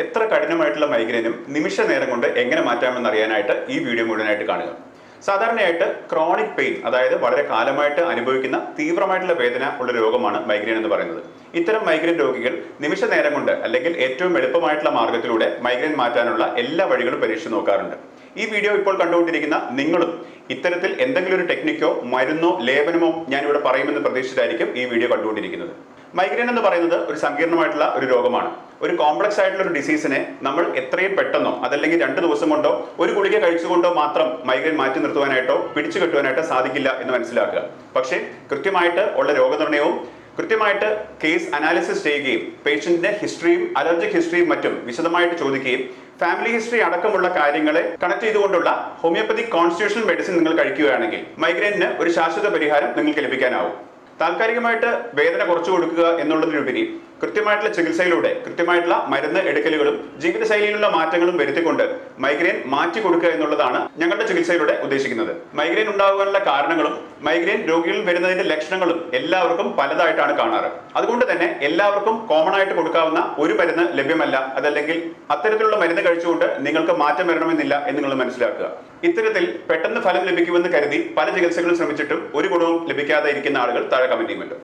എത്ര കഠിനമായിട്ടുള്ള മൈഗ്രെയിനും നിമിഷ നേരം കൊണ്ട് എങ്ങനെ മാറ്റാമെന്ന് അറിയാനായിട്ട് ഈ വീഡിയോ മുഴുവനായിട്ട് കാണുക. സാധാരണയായിട്ട് ക്രോണിക് പെയിൻ, അതായത് വളരെ കാലമായിട്ട് അനുഭവിക്കുന്ന തീവ്രമായിട്ടുള്ള വേദന ഉള്ള രോഗമാണ് മൈഗ്രെയിൻ എന്ന് പറയുന്നത്. ഇത്തരം മൈഗ്രെയിൻ രോഗികൾ നിമിഷ നേരം കൊണ്ട് അല്ലെങ്കിൽ ഏറ്റവും എളുപ്പമായിട്ടുള്ള മാർഗത്തിലൂടെ മൈഗ്രെയിൻ മാറ്റാനുള്ള എല്ലാ വഴികളും പരീക്ഷിച്ച് നോക്കാറുണ്ട്. ഈ വീഡിയോ ഇപ്പോൾ കണ്ടുകൊണ്ടിരിക്കുന്ന നിങ്ങളും ഇത്തരത്തിൽ എന്തെങ്കിലും ഒരു ടെക്നിക്കോ മരുന്നോ ലേപനമോ ഞാനിവിടെ പറയുമെന്ന് പ്രതീക്ഷിച്ചിട്ടായിരിക്കും ഈ വീഡിയോ കണ്ടുകൊണ്ടിരിക്കുന്നത്. മൈഗ്രെയിൻ എന്ന് പറയുന്നത് ഒരു സങ്കീർണമായിട്ടുള്ള ഒരു രോഗമാണ്. ഒരു കോംപ്ലക്സ് ആയിട്ടുള്ള ഒരു ഡിസീസിനെ നമ്മൾ എത്രയും പെട്ടെന്നോ അതല്ലെങ്കിൽ 2 ദിവസം കൊണ്ടോ ഒരു ഗുളിക കഴിച്ചുകൊണ്ടോ മാത്രം മൈഗ്രെയിൻ മാറ്റി നിർത്തുവാനായിട്ടോ പിടിച്ചു കെട്ടുവാനായിട്ടോ സാധിക്കില്ല എന്ന് മനസ്സിലാക്കുക. പക്ഷേ കൃത്യമായിട്ട് ഉള്ള രോഗനിർണയവും കൃത്യമായിട്ട് കേസ് അനാലിസിസ് ചെയ്യുകയും പേഷ്യന്റിന്റെ ഹിസ്റ്ററിയും അലർജിക് ഹിസ്റ്ററിയും മറ്റും വിശദമായിട്ട് ചോദിക്കുകയും ഫാമിലി ഹിസ്റ്ററി അടക്കമുള്ള കാര്യങ്ങളെ കണക്ട് ചെയ്തുകൊണ്ടുള്ള ഹോമിയോപ്പതിക് കോൺസ്റ്റിറ്റ്യൂഷണൽ മെഡിസിൻ നിങ്ങൾ കഴിക്കുകയാണെങ്കിൽ മൈഗ്രെയിനിന് ഒരു ശാശ്വത പരിഹാരം നിങ്ങൾക്ക് ലഭിക്കാനാവും. താൽക്കാലികമായിട്ട് വേദന കുറച്ചു കൊടുക്കുക എന്നുള്ളതിനുപരി കൃത്യമായിട്ടുള്ള ചികിത്സയിലൂടെ കൃത്യമായിട്ടുള്ള മരുന്ന് എടുക്കലുകളും ജീവിതശൈലിയിലുള്ള മാറ്റങ്ങളും വരുത്തിക്കൊണ്ട് മൈഗ്രെയിൻ മാറ്റി കൊടുക്കുക എന്നുള്ളതാണ് ഞങ്ങളുടെ ചികിത്സയിലൂടെ ഉദ്ദേശിക്കുന്നത്. മൈഗ്രെയിൻ ഉണ്ടാകാനുള്ള കാരണങ്ങളും മൈഗ്രെയിൻ രോഗികളിൽ വരുന്നതിന്റെ ലക്ഷണങ്ങളും എല്ലാവർക്കും പലതായിട്ടാണ് കാണാറ്. അതുകൊണ്ട് തന്നെ എല്ലാവർക്കും കോമൺ ആയിട്ട് കൊടുക്കാവുന്ന ഒരു മരുന്ന് ലഭ്യമല്ല, അതല്ലെങ്കിൽ അത്തരത്തിലുള്ള മരുന്ന് കഴിച്ചുകൊണ്ട് നിങ്ങൾക്ക് മാറ്റം വരണമെന്നില്ല എന്ന് നിങ്ങൾ മനസ്സിലാക്കുക. ഇത്തരത്തിൽ പെട്ടെന്ന് ഫലം ലഭിക്കുമെന്ന് കരുതി പല ചികിത്സകളും ശ്രമിച്ചിട്ടും ഒരു ഗുണവും ലഭിക്കാതെ ഇരിക്കുന്ന ആളുകൾ താഴെ കമന്റ് ചെയ്യുമല്ലോ.